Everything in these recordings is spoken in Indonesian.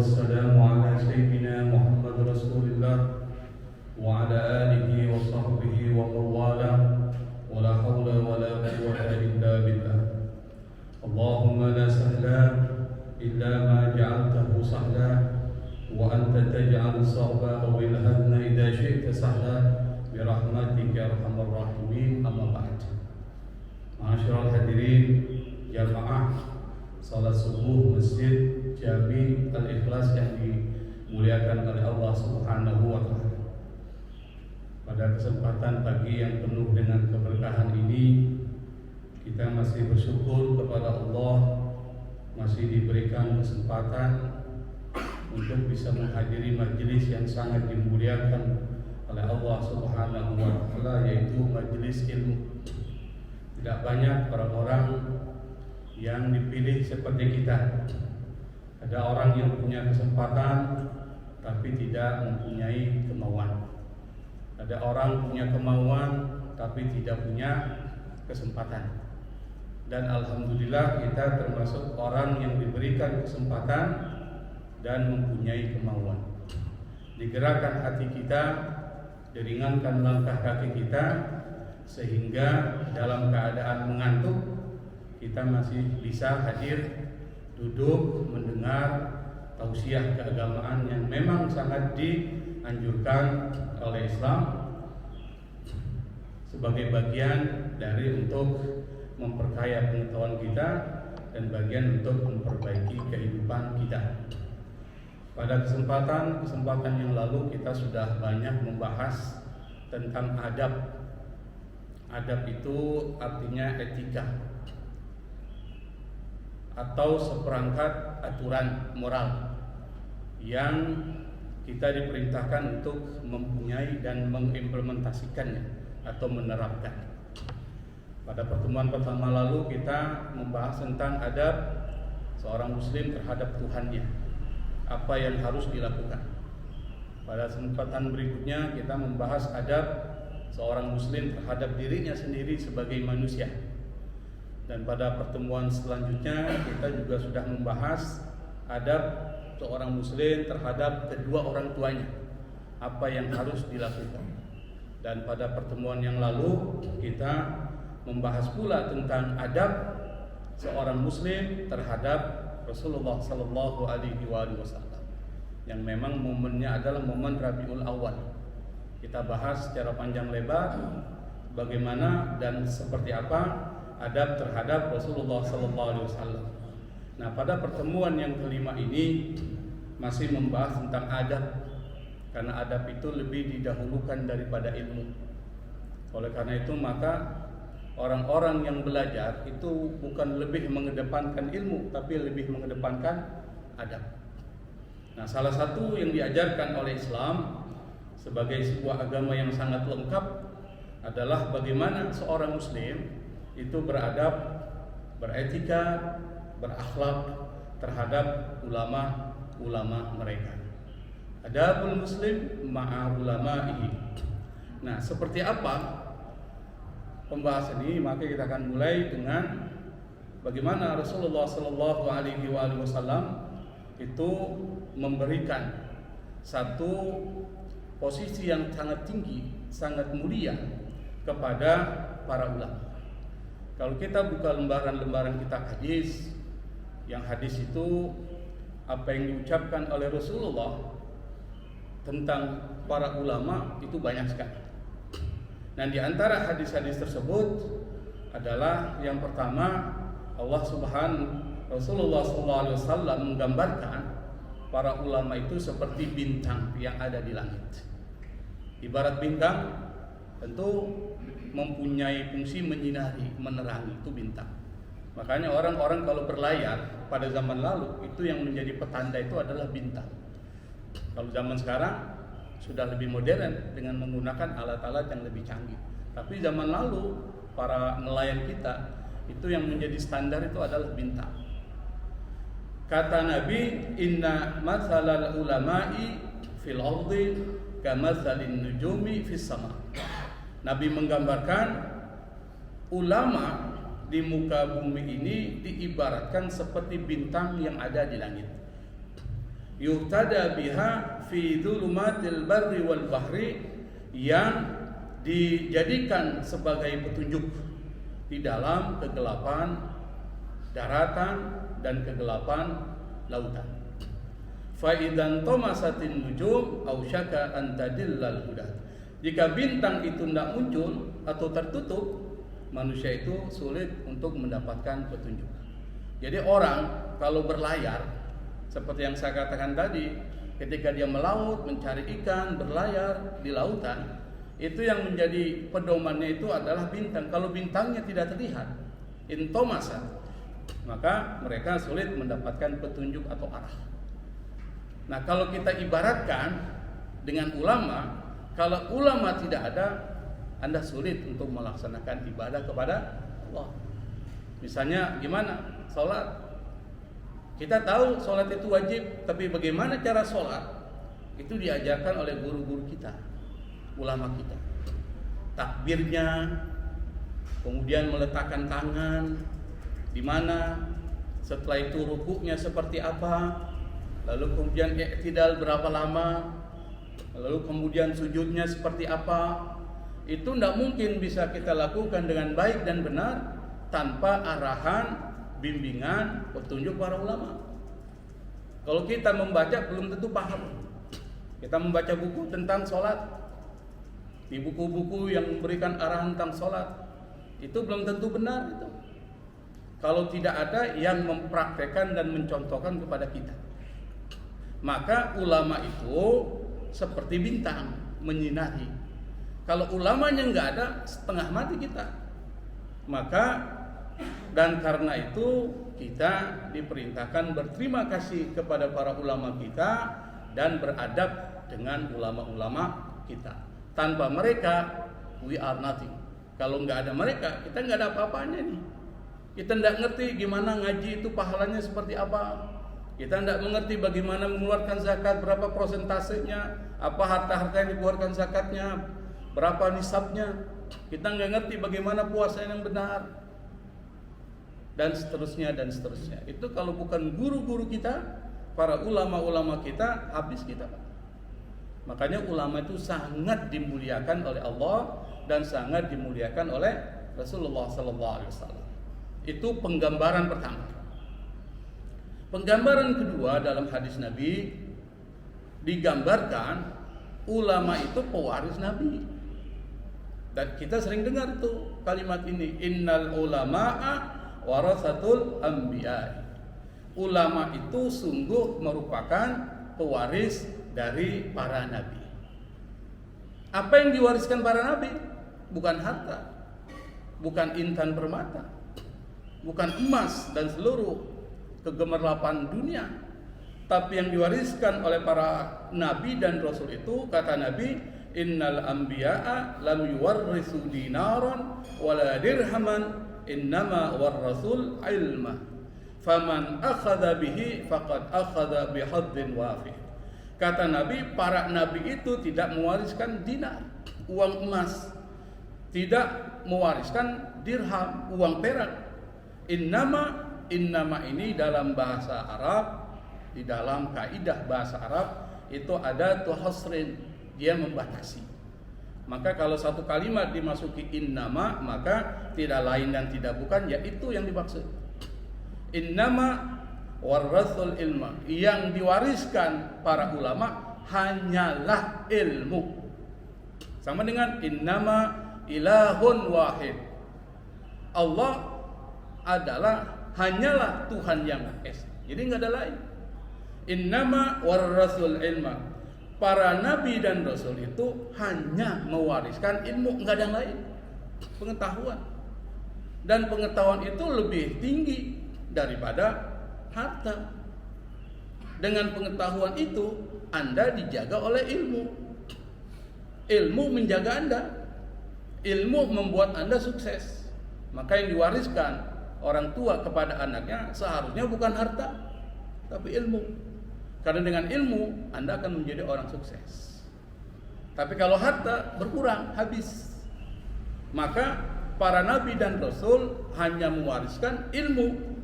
والسلام على سيدنا محمد رسول الله وعلى آله وصحبه ومن والاه ولا حول ولا قوة إلا بالله. اللهم لا سهل إلا ما جعلته سهلا وأنت تجعل الصعب أو الهدن إذا شئت سهلا برحمتك يا أرحم الراحمين. أما بعد. Ma'asyiral hadirin jamaah salat subuh Masjid Jami Al-Ikhlas yang dimuliakan oleh Allah Subhanahu wa taala. Pada kesempatan pagi yang penuh dengan keberkahan ini, kita masih bersyukur kepada Allah masih diberikan kesempatan untuk bisa menghadiri majelis yang sangat dimuliakan oleh Allah Subhanahu wa taala, yaitu majelis ilmu. Tidak banyak orang-orang yang dipilih seperti kita. Ada orang yang punya kesempatan tapi tidak mempunyai kemauan. Ada orang punya kemauan tapi tidak punya kesempatan. Dan alhamdulillah kita termasuk orang yang diberikan kesempatan dan mempunyai kemauan. Digerakkan hati kita, diringankan langkah kaki kita, sehingga dalam keadaan mengantuk kita masih bisa hadir, duduk, mendengar tausiah keagamaan yang memang sangat dianjurkan oleh Islam sebagai bagian dari untuk memperkaya pengetahuan kita dan bagian untuk memperbaiki kehidupan kita. Pada kesempatan yang lalu kita sudah banyak membahas tentang adab. Adab itu artinya etika atau seperangkat aturan moral yang kita diperintahkan untuk mempunyai dan mengimplementasikannya atau menerapkan. Pada pertemuan pertama lalu kita membahas tentang adab seorang muslim terhadap Tuhannya, apa yang harus dilakukan. Pada kesempatan berikutnya kita membahas adab seorang muslim terhadap dirinya sendiri sebagai manusia. Dan pada pertemuan selanjutnya kita juga sudah membahas adab seorang muslim terhadap kedua orang tuanya, apa yang harus dilakukan. Dan pada pertemuan yang lalu kita membahas pula tentang adab seorang muslim terhadap Rasulullah sallallahu alaihi wasallam, yang memang momennya adalah momen Rabiul Awal. Kita bahas secara panjang lebar bagaimana dan seperti apa adab terhadap Rasulullah SAW. Nah, pada pertemuan yang kelima ini masih membahas tentang adab, karena adab itu lebih didahulukan daripada ilmu. Oleh karena itu maka orang-orang yang belajar itu bukan lebih mengedepankan ilmu, tapi lebih mengedepankan adab. Nah, salah satu yang diajarkan oleh Islam sebagai sebuah agama yang sangat lengkap adalah bagaimana seorang muslim itu beradab, beretika, berakhlak terhadap ulama-ulama mereka. Adabul muslim ma'a ulama'ihi. Nah, seperti apa pembahasan ini? Maka kita akan mulai dengan bagaimana Rasulullah sallallahu alaihi wasallam itu memberikan satu posisi yang sangat tinggi, sangat mulia kepada para ulama. Kalau kita buka lembaran-lembaran kitab hadis, yang hadis itu apa yang diucapkan oleh Rasulullah tentang para ulama itu banyak sekali. Dan di antara hadis-hadis tersebut adalah yang pertama, Rasulullah SAW menggambarkan para ulama itu seperti bintang yang ada di langit. Ibarat bintang tentu mempunyai fungsi menyinari, menerangi, itu bintang. Makanya orang-orang kalau berlayar pada zaman lalu itu yang menjadi petanda itu adalah bintang. Kalau zaman sekarang sudah lebih modern dengan menggunakan alat-alat yang lebih canggih. Tapi zaman lalu para nelayan kita itu yang menjadi standar itu adalah bintang. Kata Nabi, inna mathalal ulama'i fil ardi kamathalin nujumi fis sama. Nabi menggambarkan ulama di muka bumi ini diibaratkan seperti bintang yang ada di langit. yuhtada biha fi dhulumatil barri wal bahri, yang dijadikan sebagai petunjuk di dalam kegelapan daratan dan kegelapan lautan. Fa idzan tamasatin nujum ausyaka an tadillal huda. Jika bintang itu tidak muncul atau tertutup, manusia itu sulit untuk mendapatkan petunjuk. Jadi orang kalau berlayar, seperti yang saya katakan tadi, ketika dia melaut, mencari ikan, berlayar di lautan, itu yang menjadi pedomannya itu adalah bintang. Kalau bintangnya tidak terlihat, intomasa, maka mereka sulit mendapatkan petunjuk atau arah. Nah, kalau kita ibaratkan dengan ulama, kalau ulama tidak ada, Anda sulit untuk melaksanakan ibadah kepada Allah. Misalnya gimana? Sholat. Kita tahu sholat itu wajib, tapi bagaimana cara sholat? Itu diajarkan oleh guru-guru kita, ulama kita. Takbirnya, kemudian meletakkan tangan di mana, setelah itu rukuknya seperti apa, lalu kemudian i'tidal berapa lama, lalu kemudian sujudnya seperti apa. Itu tidak mungkin bisa kita lakukan dengan baik dan benar tanpa arahan, bimbingan, petunjuk para ulama. Kalau kita membaca belum tentu paham. Kita membaca buku tentang sholat, di buku-buku yang memberikan arahan tentang sholat, itu belum tentu benar itu, kalau tidak ada yang mempraktekkan dan mencontohkan kepada kita. Maka ulama itu seperti bintang menyinari. Kalau ulamanya nggak ada, setengah mati kita. Maka dan karena itu kita diperintahkan berterima kasih kepada para ulama kita dan beradab dengan ulama-ulama kita. Tanpa mereka, we are nothing. Kalau nggak ada mereka, kita nggak ada apa-apanya nih. Kita nggak ngerti gimana ngaji itu pahalanya seperti apa. Kita nggak mengerti bagaimana mengeluarkan zakat, berapa persentasenya, apa harta-harta yang dikeluarkan zakatnya, berapa nisabnya. Kita nggak ngerti bagaimana puasa yang benar, dan seterusnya dan seterusnya. Itu kalau bukan guru-guru kita, para ulama-ulama kita, habis kita. Makanya ulama itu sangat dimuliakan oleh Allah dan sangat dimuliakan oleh Rasulullah SAW. Itu penggambaran pertama. Penggambaran kedua, dalam hadis Nabi digambarkan ulama itu pewaris Nabi. Dan kita sering dengar tuh kalimat ini, innal ulama'a warasatul anbiya. Ulama itu sungguh merupakan pewaris dari para nabi. Apa yang diwariskan para nabi? Bukan harta, bukan intan permata, bukan emas dan seluruh kegemerlapan dunia, tapi yang diwariskan oleh para nabi dan rasul itu, kata Nabi, innal anbiya'a lam yuwarrisu dinaran wala dirhaman, innama warrasul ilma, faman akhadha bihi faqad akhadha bihadzin wafih. Kata Nabi, para nabi itu tidak mewariskan dinar, uang emas, tidak mewariskan dirham, uang perak. Innama ini dalam bahasa Arab, di dalam kaidah bahasa Arab itu ada tuhasrin, dia membatasi. Maka kalau satu kalimat dimasuki innama, maka tidak lain dan tidak bukan, yaitu yang dimaksud. Innama warasul ilma, yang diwariskan para ulama hanyalah ilmu. Sama dengan innama ilahun wahid, Allah adalah hanyalah Tuhan yang esa, jadi nggak ada lain. Innama warasul ilma, para nabi dan rasul itu hanya mewariskan ilmu, nggak ada yang lain, pengetahuan. Dan pengetahuan itu lebih tinggi daripada harta. Dengan pengetahuan itu Anda dijaga oleh ilmu. Ilmu menjaga Anda. Ilmu membuat Anda sukses. Maka yang diwariskan orang tua kepada anaknya seharusnya bukan harta, tapi ilmu. Karena dengan ilmu Anda akan menjadi orang sukses. Tapi kalau harta berkurang, habis. Maka para nabi dan rasul hanya mewariskan ilmu.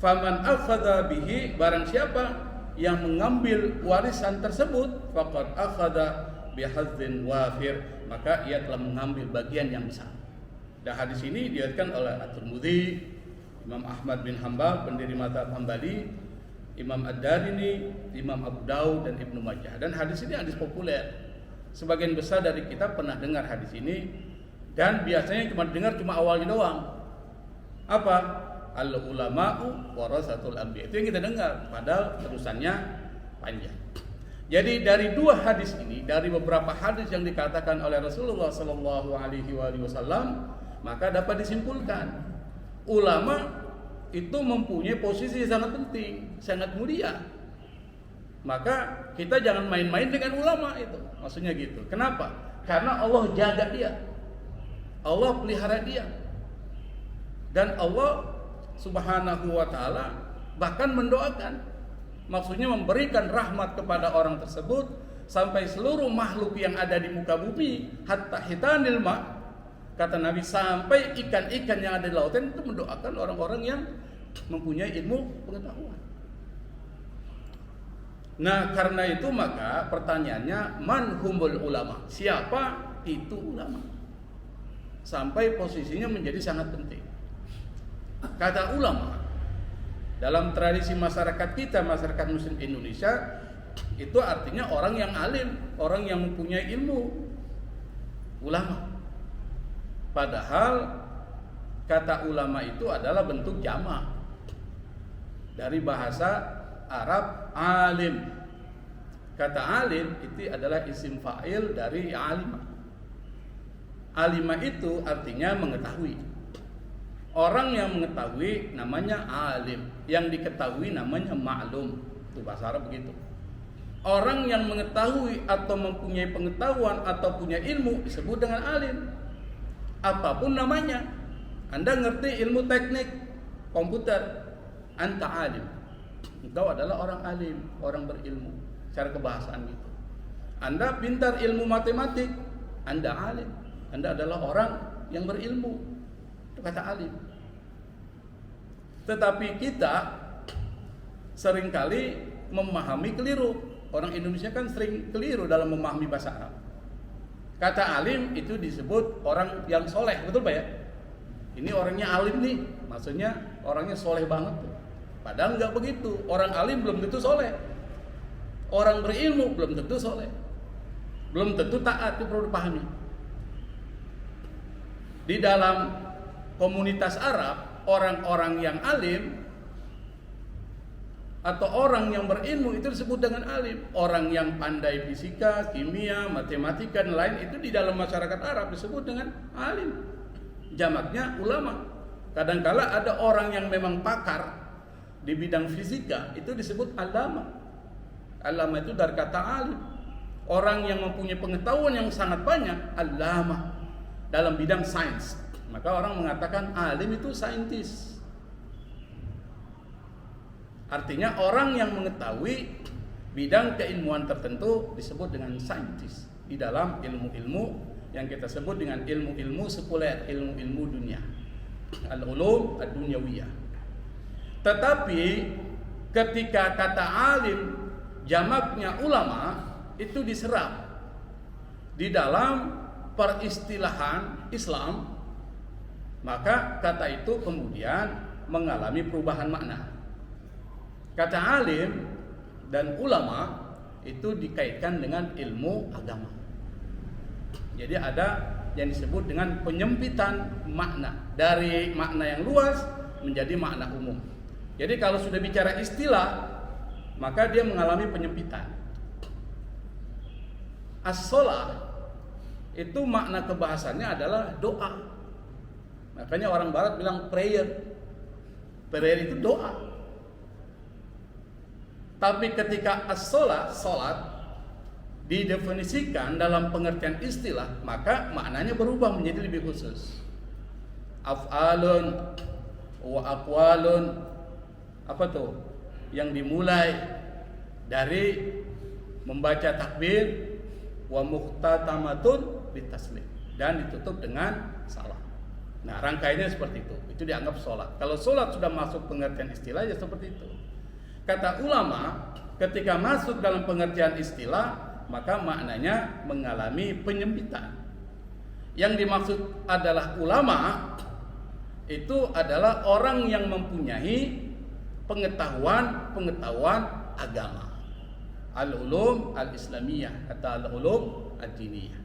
Faman akhadha bihi, barang siapa yang mengambil warisan tersebut faqad akhadha bihadzin wafir, maka ia telah mengambil bagian yang besar. Dan hadis ini diriwayatkan oleh At-Tirmidzi, Imam Ahmad bin Hanbal pendiri mazhab Hambali, Imam Ad-Darimi, Imam Abu Daud dan Ibnu Majah. Dan hadis ini hadis populer. Sebagian besar dari kita pernah dengar hadis ini dan biasanya cuma awalnya doang. Apa? Al-ulama'u warasatul anbiya. Itu yang kita dengar, padahal terusannya panjang. Jadi dari dua hadis ini, dari beberapa hadis yang dikatakan oleh Rasulullah sallallahu alaihi wasallam, maka dapat disimpulkan ulama itu mempunyai posisi yang sangat penting, sangat mulia. Maka kita jangan main-main dengan ulama itu. Maksudnya gitu. Kenapa? Karena Allah jaga dia. Allah pelihara dia. Dan Allah Subhanahu wa ta'ala bahkan mendoakan, maksudnya memberikan rahmat kepada orang tersebut sampai seluruh makhluk yang ada di muka bumi, hatta hitanil ma, kata Nabi, sampai ikan-ikan yang ada di lautan itu mendoakan orang-orang yang mempunyai ilmu pengetahuan. Nah, karena itu maka pertanyaannya, man humul ulama? Siapa itu ulama? Sampai posisinya menjadi sangat penting. Kata ulama, dalam tradisi masyarakat kita, masyarakat Muslim Indonesia, itu artinya orang yang alim, orang yang mempunyai ilmu, ulama. Padahal kata ulama itu adalah bentuk jamak dari bahasa Arab alim. Kata alim itu adalah isim fa'il dari alimah. Alimah itu artinya mengetahui. Orang yang mengetahui namanya alim, yang diketahui namanya ma'lum. Itu bahasa Arab begitu. Orang yang mengetahui atau mempunyai pengetahuan atau punya ilmu disebut dengan alim. Apapun namanya. Anda ngerti ilmu teknik komputer, anta alim. Engkau adalah orang alim, orang berilmu. Secara kebahasaan gitu. Anda pintar ilmu matematik, Anda alim. Anda adalah orang yang berilmu. Itu kata alim. Tetapi kita seringkali memahami keliru. Orang Indonesia kan sering keliru dalam memahami bahasa Arab. Kata alim itu disebut orang yang soleh, betul Pak ya? Ini orangnya alim nih, maksudnya orangnya soleh banget. Padahal nggak begitu. Orang alim belum tentu soleh. Orang berilmu belum tentu soleh. Belum tentu taat, itu perlu dipahami. Di dalam komunitas Arab, orang-orang yang alim atau orang yang berilmu itu disebut dengan alim. Orang yang pandai fisika, kimia, matematika dan lain itu di dalam masyarakat Arab disebut dengan alim. Jamaknya ulama. Kadangkala ada orang yang memang pakar di bidang fisika itu disebut alama. Alama itu dari kata alim. Orang yang mempunyai pengetahuan yang sangat banyak, alama dalam bidang sains. Maka orang mengatakan alim itu saintis. Artinya orang yang mengetahui bidang keilmuan tertentu disebut dengan saintis di dalam ilmu-ilmu yang kita sebut dengan ilmu-ilmu sekuler, ilmu-ilmu dunia, al-ulum ad-dunyawiyah. Tetapi ketika kata alim jamaknya ulama itu diserap di dalam peristilahan Islam, maka kata itu kemudian mengalami perubahan makna. Kata alim dan ulama itu dikaitkan dengan ilmu agama. Jadi ada yang disebut dengan penyempitan makna dari makna yang luas menjadi makna umum. Jadi kalau sudah bicara istilah, maka dia mengalami penyempitan. As-shalah itu makna kebahasannya adalah doa. Makanya orang barat bilang prayer. Prayer itu doa. Tapi ketika as-shalah, salat, didefinisikan dalam pengertian istilah, maka maknanya berubah menjadi lebih khusus. Af'alun wa aqwalun, apa tuh? Yang dimulai dari membaca takbir, wa muhtatamatun bitaslim, dan ditutup dengan salam. Nah, rangkaiannya seperti itu. Itu dianggap sholat. Kalau sholat sudah masuk pengertian istilah ya seperti itu. Kata ulama, ketika masuk dalam pengertian istilah, maka maknanya mengalami penyempitan. Yang dimaksud adalah ulama itu adalah orang yang mempunyai pengetahuan agama. Al-ulum al-islamiyah atau al-ulum ad-diniyah.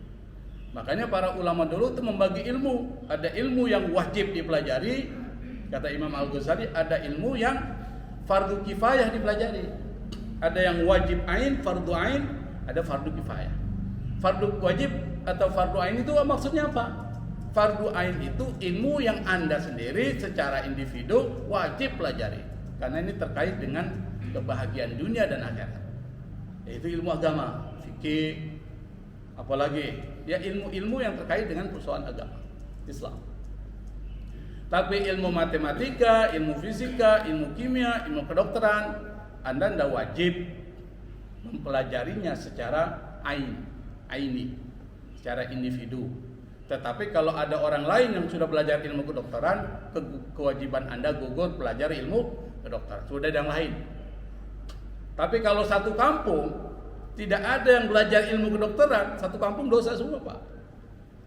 Makanya para ulama dulu itu membagi ilmu. Ada ilmu yang wajib dipelajari, kata Imam Al-Ghazali, ada ilmu yang fardu kifayah dipelajari. Ada yang wajib ain, fardu ain, ada fardu kifayah. Fardu wajib atau fardu ain itu maksudnya apa? Fardu ain itu ilmu yang Anda sendiri secara individu wajib pelajari. Karena ini terkait dengan kebahagiaan dunia dan akhirat. Yaitu ilmu agama, fikih, apalagi ya ilmu-ilmu yang terkait dengan persoalan agama Islam. Tapi ilmu matematika, ilmu fisika, ilmu kimia, ilmu kedokteran, Anda tidak wajib mempelajarinya secara aini, secara individu. Tetapi kalau ada orang lain yang sudah belajar ilmu kedokteran, kewajiban Anda gugur belajar ilmu kedokteran. Sudah ada yang lain. Tapi kalau satu kampung tidak ada yang belajar ilmu kedokteran, satu kampung dosa semua, Pak.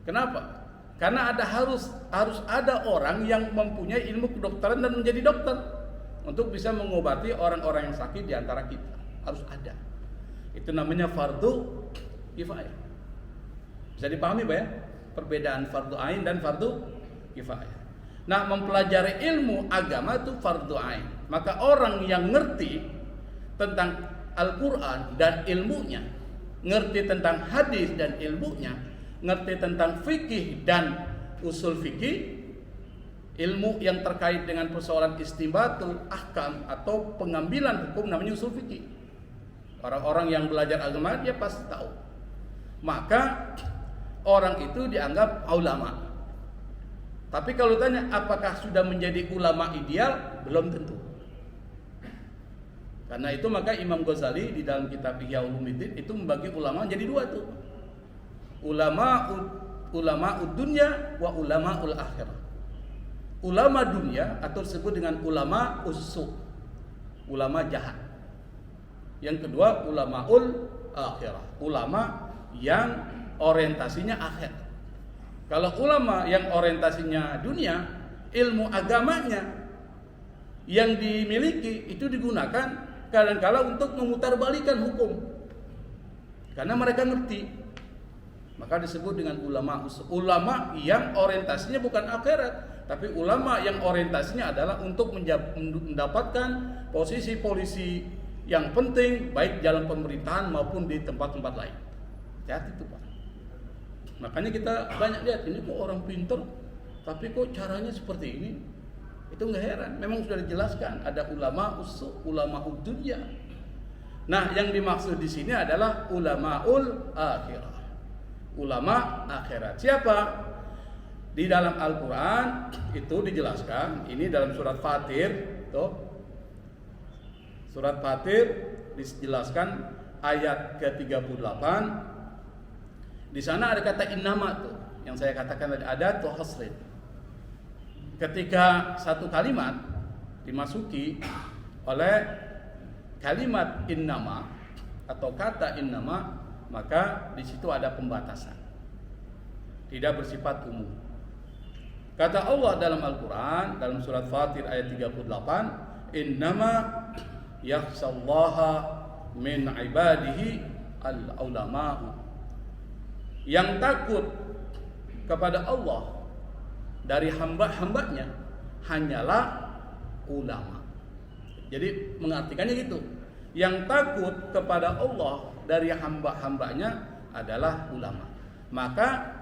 Kenapa? Karena harus ada orang yang mempunyai ilmu kedokteran dan menjadi dokter untuk bisa mengobati orang-orang yang sakit di antara kita. Harus ada. Itu namanya fardu kifayah. Bisa dipahami, Pak ya? Perbedaan fardu ain dan fardu kifayah. Nah, mempelajari ilmu agama itu fardu ain. Maka orang yang ngerti tentang Al-Quran dan ilmunya, ngerti tentang hadis dan ilmunya, ngerti tentang fikih dan usul fikih, ilmu yang terkait dengan persoalan istinbatul ahkam atau pengambilan hukum namanya usul fikih. Orang-orang yang belajar agama dia pasti tahu. Maka orang itu dianggap ulama. Tapi kalau tanya apakah sudah menjadi ulama ideal, belum tentu. Karena itu maka Imam Ghazali di dalam kitab Ihya Ulumuddin itu membagi ulama jadi dua tuh. Ulama dunya wa ulama ul akhirah. Ulama dunia atau disebut dengan ulama usu, ulama jahat. Yang kedua ulama ul akhirah, ulama yang orientasinya akhir. Kalau ulama yang orientasinya dunia, ilmu agamanya yang dimiliki itu digunakan kadang-kala untuk memutarbalikan hukum. Karena mereka ngerti. Maka disebut dengan ulama usul. Ulama yang orientasinya bukan akhirat, tapi ulama yang orientasinya adalah untuk mendapatkan posisi-posisi yang penting baik dalam pemerintahan maupun di tempat-tempat lain. Hati itu, Pak. Makanya kita banyak lihat ini kok orang pintar, tapi kok caranya seperti ini. Itu nggak heran, memang sudah dijelaskan ada ulama usul, ulama dunya. Nah, yang dimaksud di sini adalah ulamaul akhirah. Ulama akhirat. Siapa? Di dalam Al-Qur'an itu dijelaskan, ini dalam surat Fatir, tuh. Surat Fatir dijelaskan ayat ke-38. Di sana ada kata innama tuh, yang saya katakan tadi ada tuh hasrid. Ketika satu kalimat dimasuki oleh kalimat innama atau kata innama, maka di situ ada pembatasan. Tidak bersifat umum. Kata Allah dalam Al-Qur'an dalam surat Fatir ayat 38, innama yakhshallaha min ibadihi al-ulama'u. Yang takut kepada Allah dari hamba-hambanya hanyalah ulama. Jadi mengartikannya gitu. Yang takut kepada Allah dari hamba-hambanya adalah ulama. Maka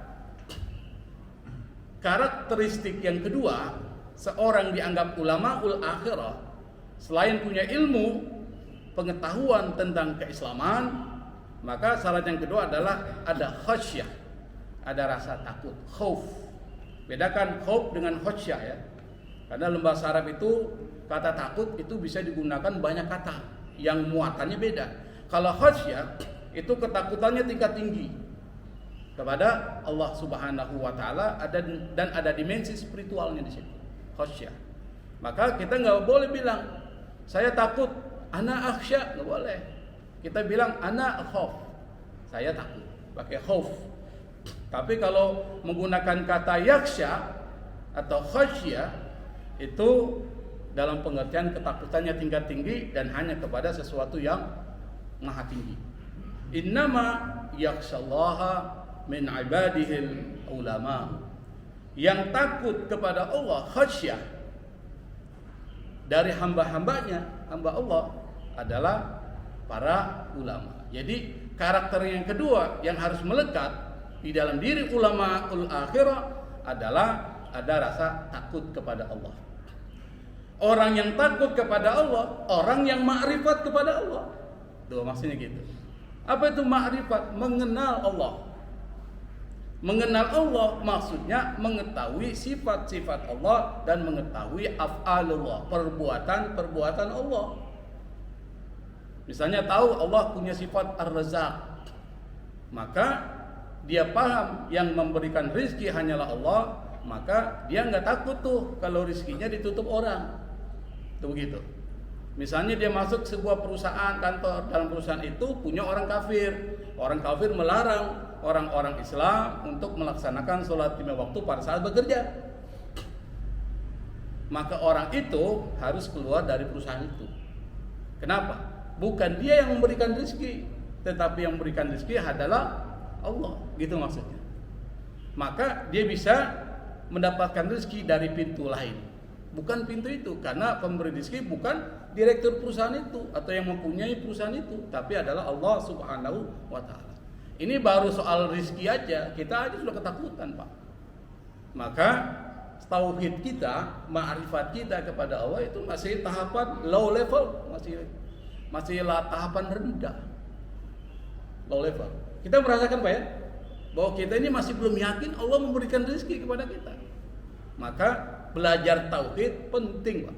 karakteristik yang kedua, seorang dianggap ulamaul akhirah selain punya ilmu, pengetahuan tentang keislaman, maka syarat yang kedua adalah ada khasyah, ada rasa takut, khauf. Bedakan khauf dengan khasyah ya. Karena dalam bahasa Arab itu kata takut itu bisa digunakan banyak kata yang muatannya beda. Kalau khasyah itu ketakutannya tingkat tinggi kepada Allah Subhanahu wa taala, dan ada dimensi spiritualnya di situ. Khasyah. Maka kita nggak boleh bilang saya takut ana akhsya, nggak boleh. Kita bilang ana khauf, saya takut, pakai khauf. Tapi kalau menggunakan kata yakhsya atau khasyya, itu dalam pengertian ketakutannya tingkat tinggi dan hanya kepada sesuatu yang maha tinggi. Innama yakhsyallaha min ibadihil ulama. Yang takut kepada Allah, khasyah, dari hamba-hambanya, hamba Allah adalah para ulama. Jadi karakter yang kedua yang harus melekat di dalam diri ulamaul akhirah adalah ada rasa takut kepada Allah. Orang yang takut kepada Allah, orang yang ma'rifat kepada Allah. Tuh maksudnya gitu. Apa itu ma'rifat? Mengenal Allah. Mengenal Allah maksudnya mengetahui sifat-sifat Allah dan mengetahui af'alullah, perbuatan-perbuatan Allah. Misalnya tahu Allah punya sifat ar-razzaq, maka dia paham yang memberikan rizki hanyalah Allah, maka dia nggak takut tuh kalau rizkinya ditutup orang. Tuh begitu. Misalnya dia masuk sebuah perusahaan kantor, dalam perusahaan itu punya orang kafir. Orang kafir melarang orang-orang Islam untuk melaksanakan sholat 5 waktu pada saat bekerja. Maka orang itu harus keluar dari perusahaan itu. Kenapa? Bukan dia yang memberikan rezeki, tetapi yang memberikan rezeki adalah Allah, gitu maksudnya. Maka dia bisa mendapatkan rezeki dari pintu lain, bukan pintu itu, karena pemberi rezeki bukan direktur perusahaan itu atau yang mempunyai perusahaan itu, tapi adalah Allah Subhanahu wa Ta'ala. Ini baru soal rezeki aja, kita aja sudah ketakutan, Pak. Maka tauhid kita, ma'rifat kita kepada Allah itu masih tahapan low level, masih tahapan rendah, low level. Kita merasakan, Pak ya, bahwa kita ini masih belum yakin Allah memberikan rezeki kepada kita. Maka belajar tauhid penting, Pak.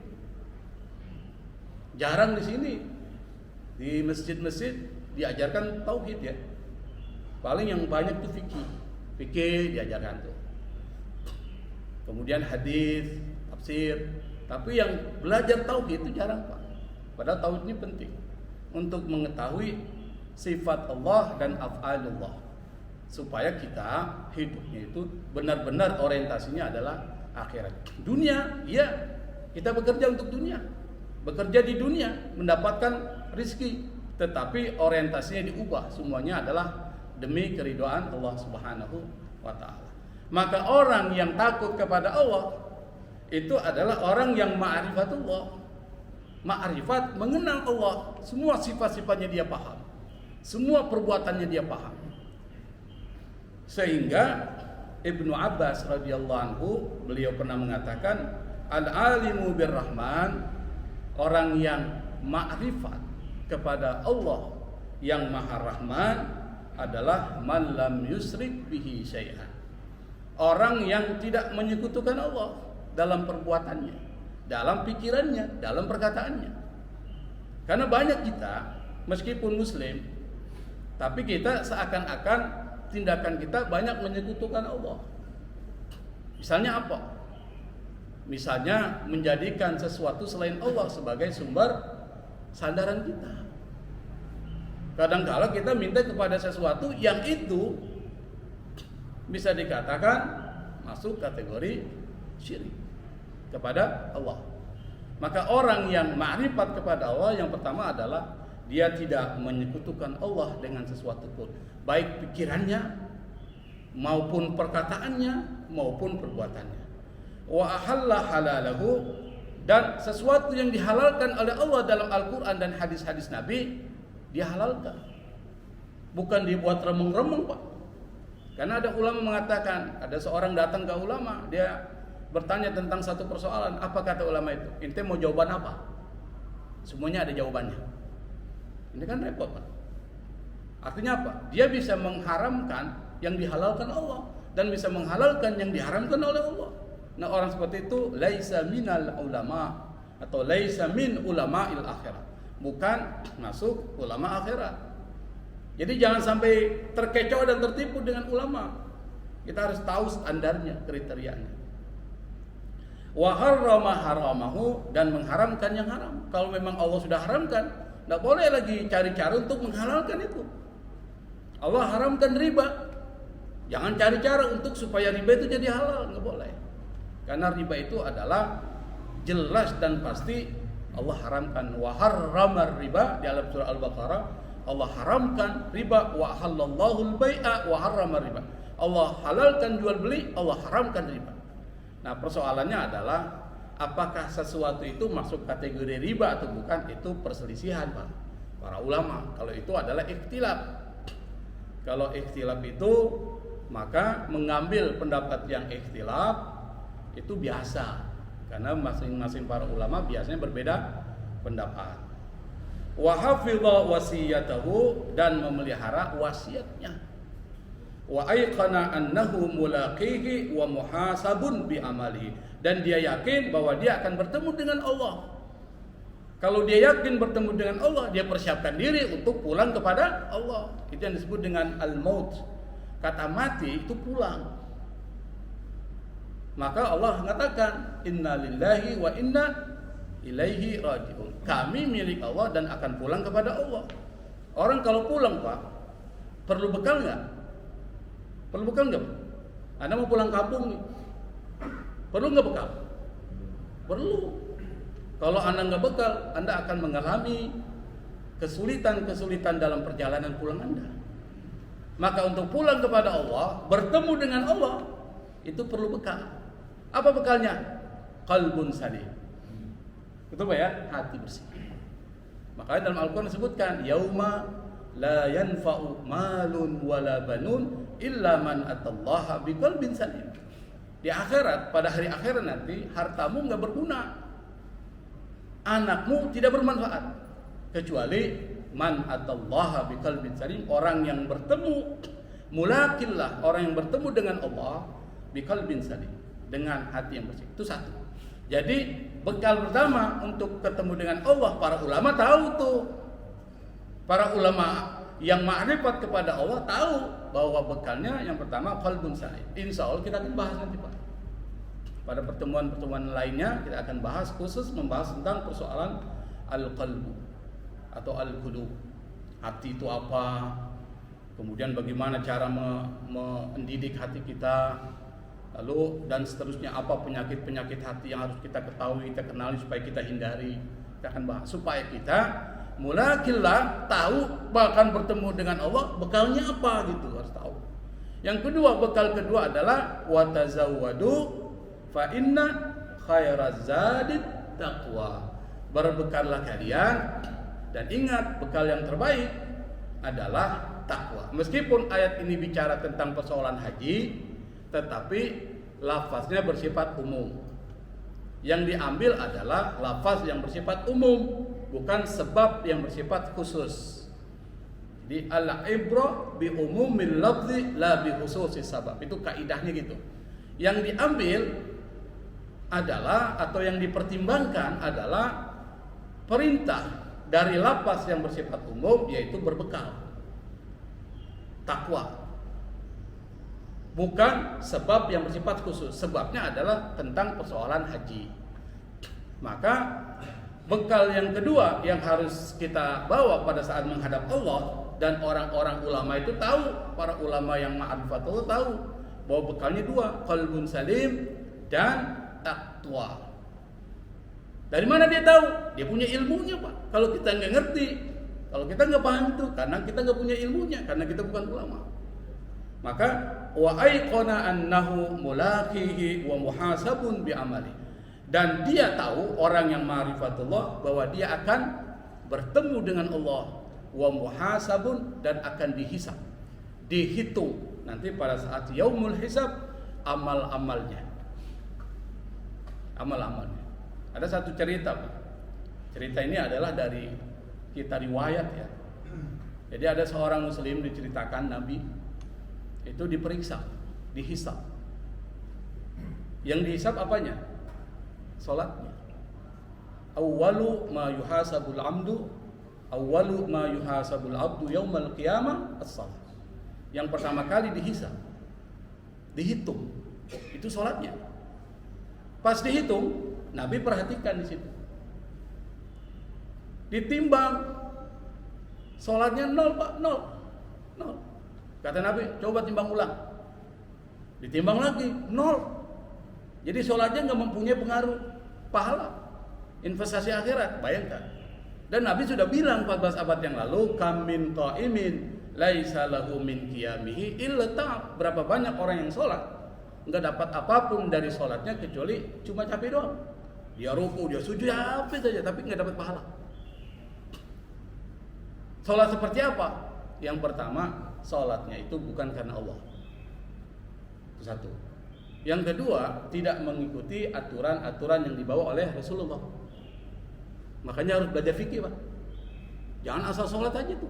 Jarang di sini di masjid-masjid diajarkan tauhid ya. Paling yang banyak tuh fikih diajarkan tuh. Kemudian hadis, tafsir. Tapi yang belajar tauhid itu jarang, Pak. Padahal tauhid ini penting untuk mengetahui sifat Allah dan af'alullah, supaya kita hidupnya itu benar-benar orientasinya adalah akhirat. Dunia, ya, kita bekerja untuk dunia. Bekerja di dunia mendapatkan rizki, tetapi orientasinya diubah, semuanya adalah demi keridhaan Allah Subhanahu wa Ta'ala. Maka orang yang takut kepada Allah itu adalah orang yang ma'rifatullah. Ma'rifat, mengenal Allah, semua sifat-sifatnya dia paham, semua perbuatannya dia paham. Sehingga Ibnu Abbas radhiyallahu anhu, beliau pernah mengatakan, al-alimu birrahman, orang yang ma'rifat kepada Allah yang Maha Rahman adalah man lam yusrik bihi syai'an. Orang yang tidak menyekutukan Allah dalam perbuatannya, dalam pikirannya, dalam perkataannya. Karena banyak kita meskipun muslim, tapi kita seakan-akan tindakan kita banyak menyekutukan Allah. Misalnya apa? Misalnya menjadikan sesuatu selain Allah sebagai sumber sandaran kita. Kadang-kala kita minta kepada sesuatu yang itu bisa dikatakan masuk kategori syirik kepada Allah. Maka orang yang ma'rifat kepada Allah yang pertama adalah dia tidak menyekutukan Allah dengan sesuatu pun, baik pikirannya maupun perkataannya maupun perbuatannya. Wa ahalla halalahu, dan sesuatu yang dihalalkan oleh Allah dalam Al-Quran dan hadis-hadis Nabi dia halalkan, bukan dibuat remeng-remeng, Pak. Karena ada ulama mengatakan, ada seorang datang ke ulama, dia bertanya tentang satu persoalan. Apa kata ulama itu? Ente mau jawaban apa? Semuanya ada jawabannya. Ini kan repot, Pak. Artinya apa? Dia bisa mengharamkan yang dihalalkan Allah dan bisa menghalalkan yang diharamkan oleh Allah. Nah, orang seperti itu laisa minal ulama atau laisa min ulama'il akhirah, bukan masuk ulama akhirat. Jadi jangan sampai terkecoh dan tertipu dengan ulama. Kita harus tahu standarnya, kriterianya. Wa harrama haramahu, dan mengharamkan yang haram. Kalau memang Allah sudah haramkan, tidak boleh lagi cari cara untuk menghalalkan itu. Allah haramkan riba, jangan cari cara untuk supaya riba itu jadi halal, nggak boleh. Karena riba itu adalah jelas dan pasti Allah haramkan. Wa harramar riba, di dalam surah Al-Baqarah Allah haramkan riba. Wa halallahu al-bai'a wa harramar riba. Allah halalkan jual beli, Allah haramkan riba. Nah, persoalannya adalah apakah sesuatu itu masuk kategori riba atau bukan, itu perselisihan para ulama. Kalau itu adalah ikhtilaf. Kalau ikhtilaf itu, maka mengambil pendapat yang ikhtilaf itu biasa, karena masing-masing para ulama biasanya berbeda pendapat. Wa hafidha wasiyatahu, dan memelihara wasiatnya. Wa aiqana annahu mulaqihi wa muhasabun bi amalihi, dan dia yakin bahwa dia akan bertemu dengan Allah. Kalau dia yakin bertemu dengan Allah, dia persiapkan diri untuk pulang kepada Allah. Itu yang disebut dengan al-maut. Kata mati itu pulang. Maka Allah mengatakan, inna lillahi wa inna ilaihi raji'un. Kami milik Allah dan akan pulang kepada Allah. Orang kalau pulang, Pak, perlu bekal nggak? Perlu bekal nggak? Anda mau pulang kampung nih, perlu nggak bekal? Perlu. Kalau Anda nggak bekal, Anda akan mengalami kesulitan-kesulitan dalam perjalanan pulang Anda. Maka untuk pulang kepada Allah, bertemu dengan Allah, itu perlu bekal. Apa bekalnya? Qalbun salim. Itu Pak ya, hati bersih. Makanya dalam Al-Quran disebutkan, yauma la yanfa'u malun wala banun illa man atallaha biqalbin salim. Di akhirat, pada hari akhirat nanti, hartamu nggak berguna, anakmu tidak bermanfaat, kecuali man atallaha biqalbin salim, orang yang bertemu, mulakillah, orang yang bertemu dengan Allah biqalbin salim, dengan hati yang bersih. Itu satu. Jadi bekal pertama untuk ketemu dengan Allah, para ulama tahu tuh. Para ulama yang ma'rifat kepada Allah tahu bahwa bekalnya yang pertama qalbun salim. Insya Allah kita akan bahas nanti Pak. Pada pertemuan-pertemuan lainnya kita akan bahas, khusus membahas tentang persoalan al-qalbu atau al-qulub. Hati itu apa? Kemudian bagaimana cara mendidik hati kita? Lalu dan seterusnya, apa penyakit-penyakit hati yang harus kita ketahui, kita kenali supaya kita hindari. Kita akan bahas supaya kita mulakillah, tahu bahkan bertemu dengan Allah, bekalnya apa gitu, harus tahu. Yang kedua, bekal kedua adalah watazawwadu fa inna khairaz zadit taqwa. Berbekallah kalian, dan ingat bekal yang terbaik adalah takwa. Meskipun ayat ini bicara tentang persoalan haji, tetapi lafaznya bersifat umum. Yang diambil adalah lafaz yang bersifat umum, bukan sebab yang bersifat khusus. Jadi al-ibrah bi umumil lafzi la bi khususis sabab. Itu kaidahnya gitu. Yang diambil adalah, atau yang dipertimbangkan adalah perintah dari lafaz yang bersifat umum, yaitu berbekal takwa. Bukan sebab yang bersifat khusus. Sebabnya adalah tentang persoalan haji. Maka bekal yang kedua yang harus kita bawa pada saat menghadap Allah, dan orang-orang ulama itu tahu, para ulama yang ma'rifatullah tahu bahwa bekalnya dua, qalbun salim dan taqwa. Dari mana dia tahu? Dia punya ilmunya Pak. Kalau kita nggak ngerti, kalau kita nggak paham itu, karena kita nggak punya ilmunya, karena kita bukan ulama. Maka wa aiqana annahu mulaqihi wa muhasabun bi amali, dan dia tahu, orang yang ma'rifatullah, bahwa dia akan bertemu dengan Allah, wa muhasabun, dan akan dihisab, dihitung nanti pada saat yaumul hisab amal-amalnya. Ada satu cerita Pak. Cerita ini adalah dari kita riwayat ya. Jadi ada seorang muslim, diceritakan Nabi itu diperiksa, dihisab. Yang dihisab apanya? Salatnya. Awwalu ma yuhasabul abdu yaumal qiyamah as-salat. Yang pertama kali dihisab, dihitung, itu salatnya. Pas dihitung, Nabi perhatikan di situ. Ditimbang, sholatnya 0 Pak, 0. Kata Nabi, coba timbang ulang. Ditimbang lagi, 0. Jadi sholatnya nggak mempunyai pengaruh pahala, investasi akhirat, bayangkan. Dan Nabi sudah bilang 14 abad yang lalu, kam min qa'imin laisa lahu min qiyamihi illa ta'ab. Berapa banyak orang yang sholat nggak dapat apapun dari sholatnya kecuali cuma capek doang. Dia ruku, dia sujud, apa saja, tapi nggak dapat pahala. Sholat seperti apa? Yang pertama, sholatnya itu bukan karena Allah. Itu satu. Yang kedua, tidak mengikuti aturan-aturan yang dibawa oleh Rasulullah. Makanya harus belajar fikih, Pak. Jangan asal sholat aja tuh.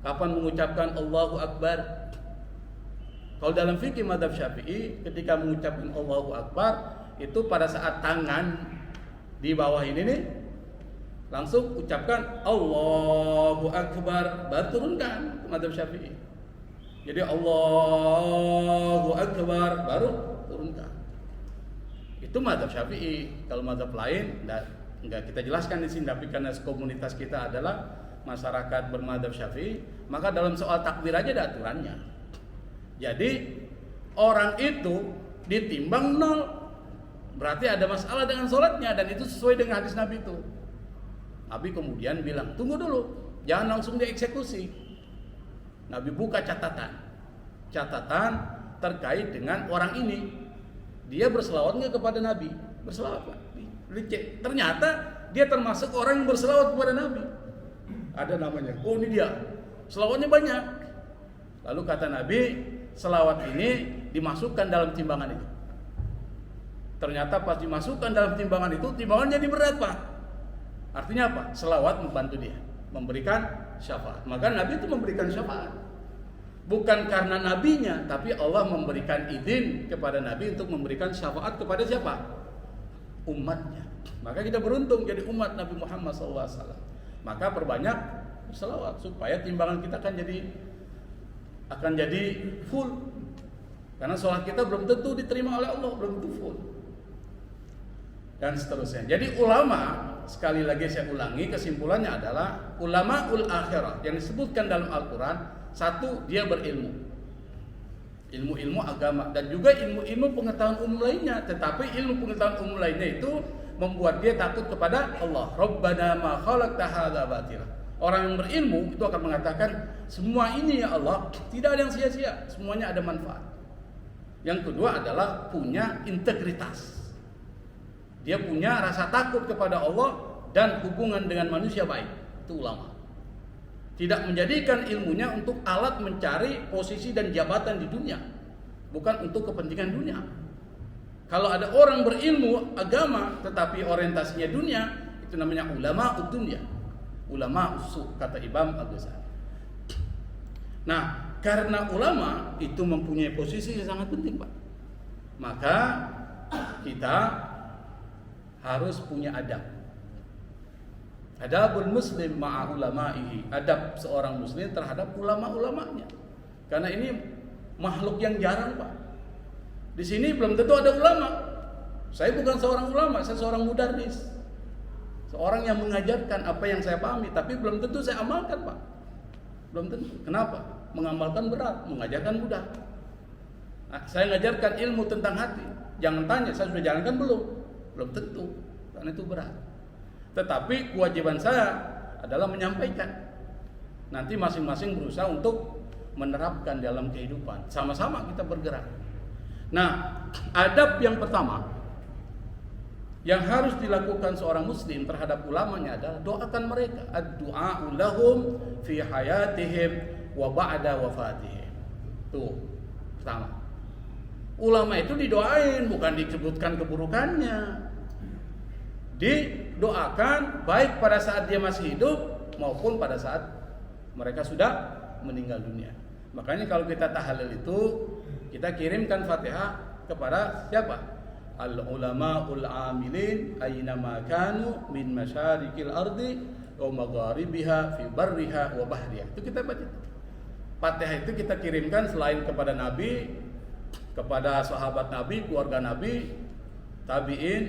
Kapan mengucapkan Allahu Akbar? Kalau dalam fikih mazhab Syafi'i, ketika mengucapkan Allahu Akbar, itu pada saat tangan di bawah ini nih, langsung ucapkan Allahu Akbar, baru turunkan ke mazhab Syafi'i. Jadi Allahu Akbar baru turunkan. Itu mazhab Syafi'i. Kalau mazhab lain enggak kita jelaskan di sini, tapi karena komunitas kita adalah masyarakat bermadzhab Syafi'i, maka dalam soal takbir aja ada aturannya. Jadi orang itu ditimbang 0, berarti ada masalah dengan sholatnya, dan itu sesuai dengan hadis Nabi itu. Nabi kemudian bilang, tunggu dulu, jangan langsung dieksekusi. Nabi buka catatan terkait dengan orang ini. Dia berselawat nggak kepada Nabi? Berselawat, Pak. Dicek. Ternyata dia termasuk orang yang berselawat kepada Nabi. Ada namanya. Oh, ini dia. Selawatnya banyak. Lalu kata Nabi, selawat ini dimasukkan dalam timbangan itu. Ternyata pas dimasukkan dalam timbangan itu, timbangan jadi berat, Pak. Artinya apa? Selawat membantu dia, memberikan syafaat. Maka Nabi itu memberikan syafaat. Bukan karena nabinya, tapi Allah memberikan izin kepada Nabi untuk memberikan syafaat kepada siapa? Umatnya. Maka kita beruntung jadi umat Nabi Muhammad SAW. Maka perbanyak selawat supaya timbangan kita akan jadi full. Karena sholat kita belum tentu diterima oleh Allah, belum tentu full. Dan seterusnya. Jadi ulama, sekali lagi saya ulangi, kesimpulannya adalah ulama ul akhirah yang disebutkan dalam Al-Quran. Satu, dia berilmu, ilmu agama, dan juga ilmu pengetahuan umum lainnya. Tetapi ilmu pengetahuan umum lainnya itu membuat dia takut kepada Allah. Rabbana ma khalaqta hadza batila. Orang yang berilmu itu akan mengatakan, semua ini ya Allah tidak ada yang sia-sia, semuanya ada manfaat. Yang kedua adalah punya integritas. Dia punya rasa takut kepada Allah dan hubungan dengan manusia baik. Itu ulama. Tidak menjadikan ilmunya untuk alat mencari posisi dan jabatan di dunia, bukan untuk kepentingan dunia. Kalau ada orang berilmu agama tetapi orientasinya dunia, itu namanya ulama dunia, ulama usul, kata Imam Al-Ghazali. Nah, karena ulama itu mempunyai posisi yang sangat penting, Pak, maka kita harus punya adab. Adabul muslim ma'a ulama'ihi, adab seorang muslim terhadap ulama-ulamanya. Karena ini makhluk yang jarang, Pak. Di sini belum tentu ada ulama. Saya bukan seorang ulama, saya seorang mudarris. Seorang yang mengajarkan apa yang saya pahami, tapi belum tentu saya amalkan, Pak. Belum tentu. Kenapa? Mengamalkan berat, mengajarkan mudah. Nah, saya mengajarkan ilmu tentang hati. Jangan tanya, saya sudah jalankan belum? Belum tentu, karena itu berat. Tetapi kewajiban saya adalah menyampaikan. Nanti masing-masing berusaha untuk menerapkan dalam kehidupan. Sama-sama kita bergerak. Nah, adab yang pertama yang harus dilakukan seorang muslim terhadap ulamanya adalah doakan mereka. Ad-du'a'u lahum fi hayatihim wa ba'da wafatihim. Tuh, pertama. Ulama itu didoain, bukan disebutkan keburukannya. Didoakan baik pada saat dia masih hidup maupun pada saat mereka sudah meninggal dunia. Makanya kalau kita tahlil itu, kita kirimkan Fatihah kepada siapa? Al-ulamaul amilin aina ma kanu min masyariqil ardi wa magharibiha fi barriha wa bahriha. Itu kita baca. Fatihah itu kita kirimkan selain kepada Nabi, kepada sahabat Nabi, keluarga Nabi, tabi'in,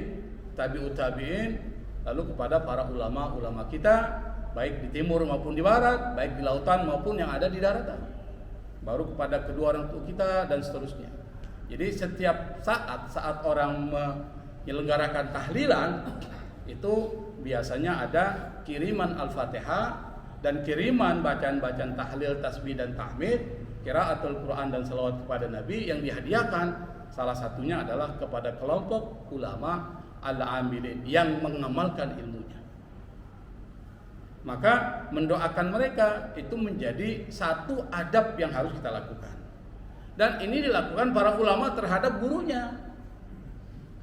tabi'ut tabi'in, lalu kepada para ulama-ulama kita, baik di timur maupun di barat, baik di lautan maupun yang ada di daratan. Baru kepada kedua orang tua kita dan seterusnya. Jadi setiap saat orang menyelenggarakan tahlilan itu biasanya ada kiriman Al-Fatihah dan kiriman bacaan-bacaan tahlil, tasbih dan tahmid, qiraatul Quran dan salawat kepada Nabi yang dihadiahkan. Salah satunya adalah kepada kelompok ulama al-amilin yang mengamalkan ilmunya. Maka mendoakan mereka itu menjadi satu adab yang harus kita lakukan. Dan ini dilakukan para ulama terhadap gurunya.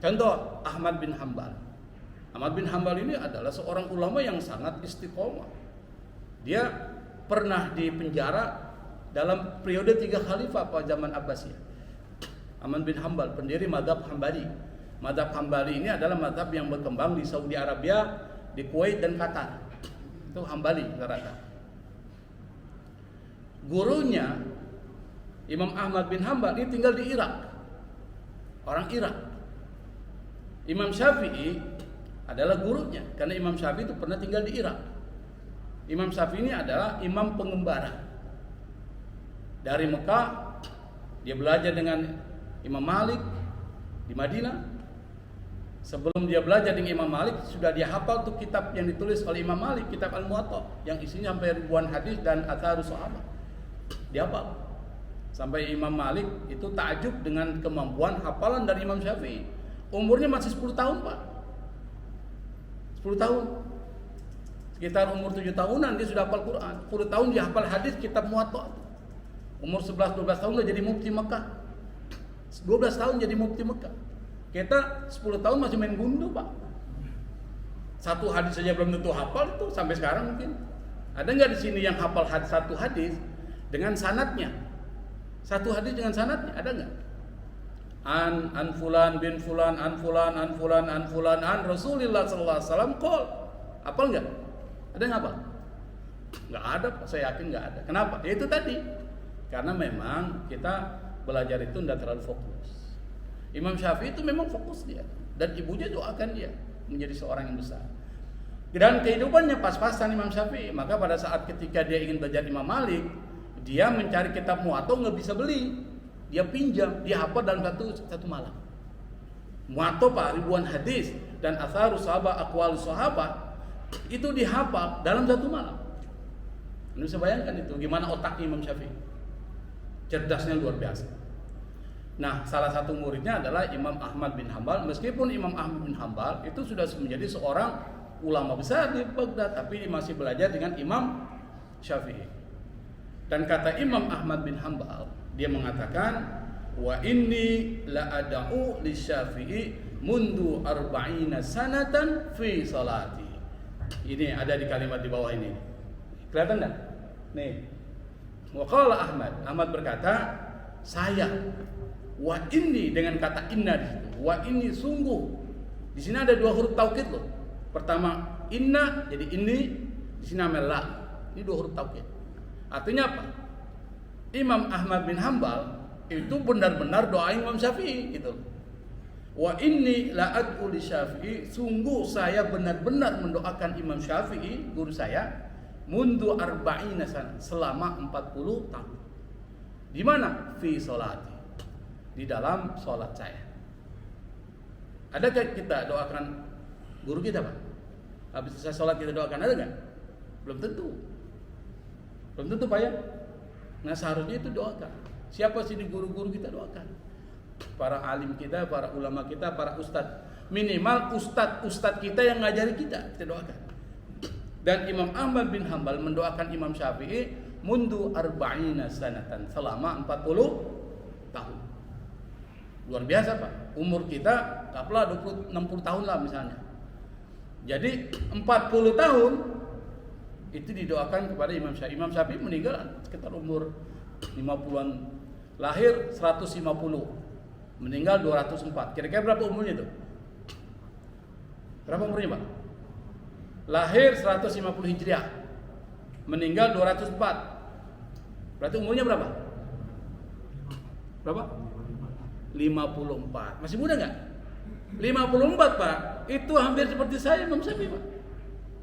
Contoh Ahmad bin Hanbal. Ahmad bin Hanbal ini adalah seorang ulama yang sangat istiqomah. Dia pernah dipenjara dalam periode 3 khalifah pada zaman Abbasiyah. Ahmad bin Hanbal, pendiri mazhab Hambali. Mazhab Hambali ini adalah mazhab yang berkembang di Saudi Arabia, di Kuwait dan Qatar. Itu Hambali rata-rata. Gurunya Imam Ahmad bin Hanbal ini tinggal di Irak. Orang Irak. Imam Syafi'i adalah gurunya karena Imam Syafi'i itu pernah tinggal di Irak. Imam Syafi'i ini adalah imam pengembara. Dari Mekah dia belajar dengan Imam Malik di Madinah. Sebelum dia belajar dengan Imam Malik sudah dia hafal tuh kitab yang ditulis oleh Imam Malik, kitab Al-Muwatta yang isinya sampai ribuan hadis dan atharus sahabat. Dia hafal. Sampai Imam Malik itu takjub dengan kemampuan hafalan dari Imam Syafi'i. Umurnya masih 10 tahun, Pak. 10 tahun. Sekitar umur 7 tahunan dia sudah hafal Quran. 10 tahun dia hafal hadis kitab Muwatta. Umur 11-12 tahun dia jadi mufti Mekah. 12 tahun jadi mufti Mekah. Kita 10 tahun masih main gundu, Pak. Satu hadis saja belum tentu hafal itu sampai sekarang mungkin. Ada nggak di sini yang hafal satu hadis dengan sanadnya? Satu hadis dengan sanadnya ada nggak? An fulan bin fulan an fulan an fulan an fulan an Rasulullah sallallahu alaihi wasallam qol. Hafal nggak? Ada nggak hafal? Nggak ada, saya yakin nggak ada. Kenapa? Ya itu tadi. Karena memang kita belajar itu tidak terlalu fokus. Imam Syafi'i itu memang fokus dia dan ibunya doakan dia menjadi seorang yang besar. Dan kehidupannya pas-pasan Imam Syafi'i. Maka pada saat ketika dia ingin belajar Imam Malik, dia mencari kitab Muwatta nggak bisa beli. Dia pinjam, dia hafal dalam satu malam. Muwatta Pak, ribuan hadis dan atharus sahabat, aqwalus sahabat itu dihafal dalam satu malam. Anda bisa bayangkan itu gimana otak Imam Syafi'i. Cerdasnya luar biasa. Nah, salah satu muridnya adalah Imam Ahmad bin Hanbal. Meskipun Imam Ahmad bin Hanbal itu sudah menjadi seorang ulama besar di Baghdad, tapi dia masih belajar dengan Imam Syafi'i. Dan kata Imam Ahmad bin Hanbal, dia mengatakan, wa inni la ad'u li Syafi'i mundu arba'ina sanatan fi salati. Ini ada di kalimat di bawah ini. Kelihatan enggak? Nih. Wa qala Ahmad berkata, saya wa inni dengan kata inna di situ. Wa inni sungguh. Di sini ada 2 huruf taukid loh. Pertama inna jadi ini, di sini namanya la. Ini 2 huruf taukid. Artinya apa? Imam Ahmad bin Hanbal itu benar-benar doa Imam Syafi'i gitu. Wa inni la ad'u li Syafi'i, sungguh saya benar-benar mendoakan Imam Syafi'i, guru saya, mundu arba'ina sana, selama 40 tahun. Di mana? Fi sholati. Di dalam sholat saya. Adakah kita doakan guru kita, Pak? Habis selesai sholat kita doakan, ada nggak? Belum tentu. Belum tentu, Pak ya. Nah seharusnya itu doakan. Siapa sih di guru-guru kita doakan? Para alim kita, para ulama kita, para ustadz. Minimal ustadz kita yang ngajari kita doakan. Dan Imam Ahmad bin Hanbal mendoakan Imam Syafi'i mundu arba'ina sanatan, selama 40 tahun. Luar biasa, Pak. Umur kita kaplah 60 tahun lah misalnya. Jadi 40 tahun itu didoakan kepada Imam Syafi'i. Imam Syafi'i meninggal sekitar umur 50-an. Lahir 150, meninggal 204. Kira-kira berapa umurnya itu? Berapa umurnya, Pak? Lahir 150 Hijriah, meninggal 204. Berarti umurnya berapa? Berapa? 54. Masih muda nggak? 54 Pak, itu hampir seperti saya Imam Syafi'i Pak.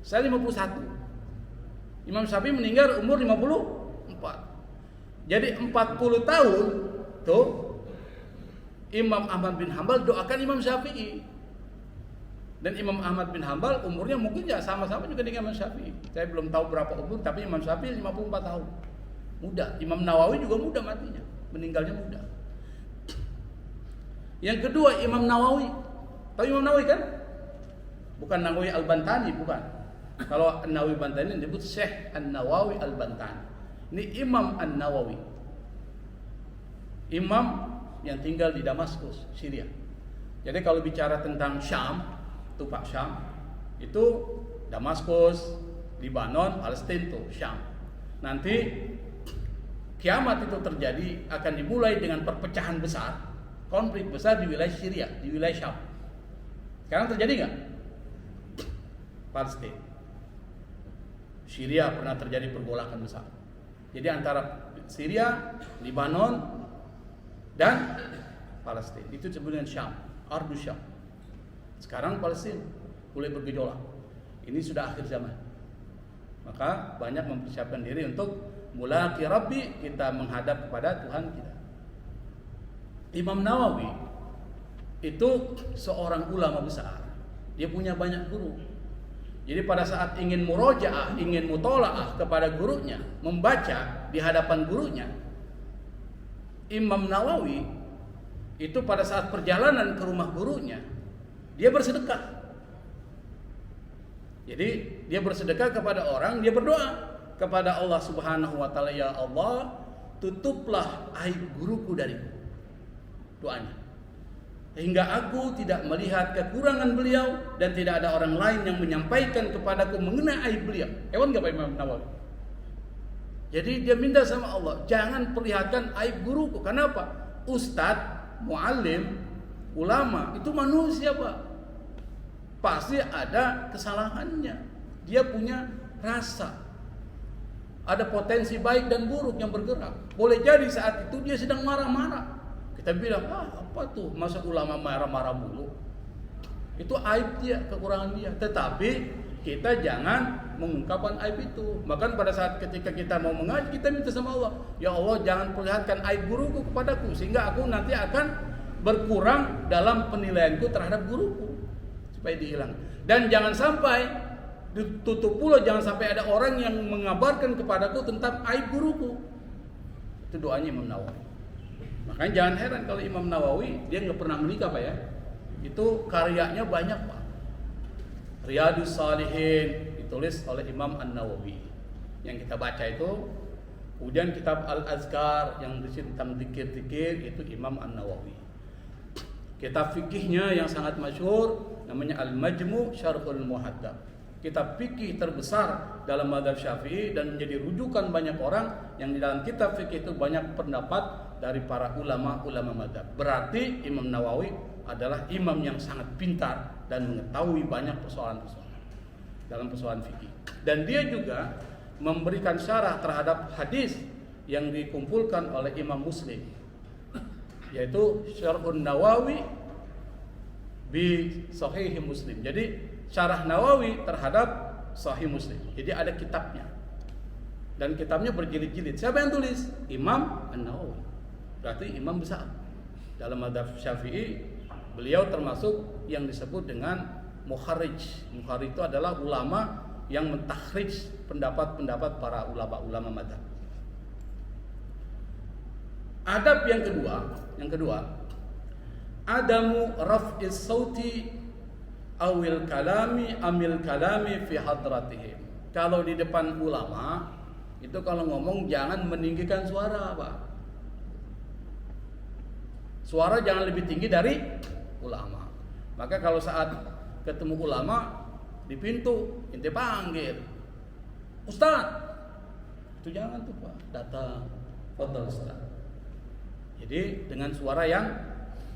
Saya 51. Imam Syafi'i meninggal umur 54. Jadi 40 tahun tuh Imam Ahmad bin Hambal doakan Imam Syafi'i. Dan Imam Ahmad bin Hambal umurnya mungkin ya sama-sama juga dengan Imam Syafi'i. Saya belum tahu berapa umur, tapi Imam Syafi'i 54 tahun. Muda. Imam Nawawi juga muda matinya, meninggalnya muda. Yang kedua Imam Nawawi. Tahu Imam Nawawi kan? Bukan Nawawi Al-Bantani, bukan. Kalau Nawawi Bantani disebut Syekh An-Nawawi Al-Bantani. Ini Imam An-Nawawi. Imam yang tinggal di Damaskus, Syria. Jadi kalau bicara tentang Syam, itu Pak Syam, itu Damaskus, Libanon, Palestina tuh Syam. Nanti kiamat itu terjadi akan dimulai dengan perpecahan besar, konflik besar di wilayah Syria, di wilayah Syam. Sekarang terjadi nggak? Palestina, Syria pernah terjadi pergolakan besar. Jadi antara Syria, Libanon, dan Palestina itu disebut dengan Syam, Ardu Syam. Sekarang Palestina mulai bergejolak. Ini sudah akhir zaman. Maka banyak mempersiapkan diri untuk mulaqi Rabbi, kita menghadap kepada Tuhan kita. Imam Nawawi itu seorang ulama besar. Dia punya banyak guru. Jadi pada saat ingin murojaah, ingin mutolaah kepada gurunya, membaca di hadapan gurunya, Imam Nawawi itu pada saat perjalanan ke rumah gurunya, dia bersedekah. Jadi dia bersedekah kepada orang, dia berdoa kepada Allah Subhanahu wa taala, ya Allah, tutuplah aib guruku dariku. Doanya. Hingga aku tidak melihat kekurangan beliau dan tidak ada orang lain yang menyampaikan kepadaku mengenai aib beliau. Hewan enggak Pak Imam Nawawi? Jadi dia minta sama Allah, jangan perlihatkan aib guruku. Kenapa? Ustadz, muallim, ulama itu manusia Pak. Pasti ada kesalahannya. Dia punya rasa. Ada potensi baik dan buruk yang bergerak. Boleh jadi saat itu dia sedang marah-marah. Kita bilang, apa tuh masa ulama marah-marah mulu? Itu aib dia, kekurangan dia. Tetapi kita jangan mengungkapkan aib itu. Bahkan pada saat ketika kita mau mengaji, kita minta sama Allah, ya Allah jangan perlihatkan aib guruku kepadaku, sehingga aku nanti akan berkurang dalam penilaianku terhadap guruku, supaya dihilang. Dan jangan sampai ditutup pula, jangan sampai ada orang yang mengabarkan kepadaku tentang aib guruku. Itu doanya Imam Nawawi. Makanya jangan heran kalau Imam Nawawi dia nggak pernah menikah Pak ya. Itu karyanya banyak Pak. Riyadus Shalihin ditulis oleh Imam An-Nawawi yang kita baca itu. Kemudian kitab Al-Azkar yang berisi tentang zikir-zikir itu Imam An-Nawawi. Kitab fikihnya yang sangat masyhur namanya Al-Majmu' Syarhul Muhaddab. Kitab fikih terbesar dalam mazhab Syafi'i dan menjadi rujukan banyak orang yang di dalam kitab fikih itu banyak pendapat dari para ulama-ulama mazhab. Berarti Imam Nawawi adalah imam yang sangat pintar dan mengetahui banyak persoalan-persoalan dalam persoalan fikih. Dan dia juga memberikan syarah terhadap hadis yang dikumpulkan oleh Imam Muslim, yaitu Syarhun Nawawi bi Sahih Muslim. Jadi syarah Nawawi terhadap Sahih Muslim. Jadi ada kitabnya. Dan kitabnya berjilid-jilid. Siapa yang tulis? Imam An-Nawawi. Berarti imam besar. Dalam mazhab Syafi'i, beliau termasuk yang disebut dengan mukharrij. Mukharrij itu adalah ulama yang mentakhrij pendapat-pendapat para ulama-ulama mazhab. Adab yang kedua, adamu raf'is sauti awil kalami amil kalami fi hadratihim. Kalau di depan ulama itu kalau ngomong jangan meninggikan suara, Pak. Suara jangan lebih tinggi dari ulama. Maka kalau saat ketemu ulama di pintu ente panggil, Ustaz, itu jangan tuh Pak, datang, fadhal Ustaz. Jadi dengan suara yang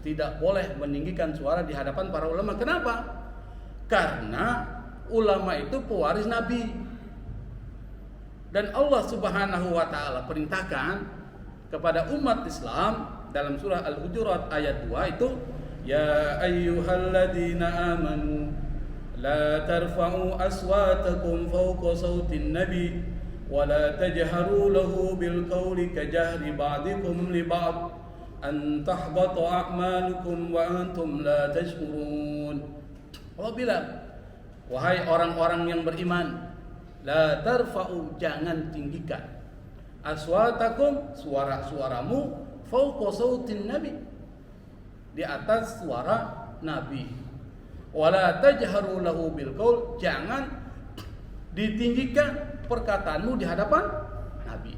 tidak boleh meninggikan suara di hadapan para ulama. Kenapa? Karena ulama itu pewaris Nabi. Dan Allah Subhanahu wa taala perintahkan kepada umat Islam dalam surah Al-Hujurat ayat 2 itu, Ya ayyuhalladzina amanu la tarfa'u aswatakum fawqa sautin nabi wa la tajharu lahu bil qawli kajahri ba'dikum li ba'd an tahbata a'malukum wa antum la tashkurun. Allah bilang, wahai orang-orang yang beriman, la tarfa'u, jangan tinggikan, aswatakum, suara-suaramu, fawqa sautin nabi, di atas suara nabi. Wala tajharu lahu bil qaul, jangan ditinggikan perkataanmu di hadapan nabi.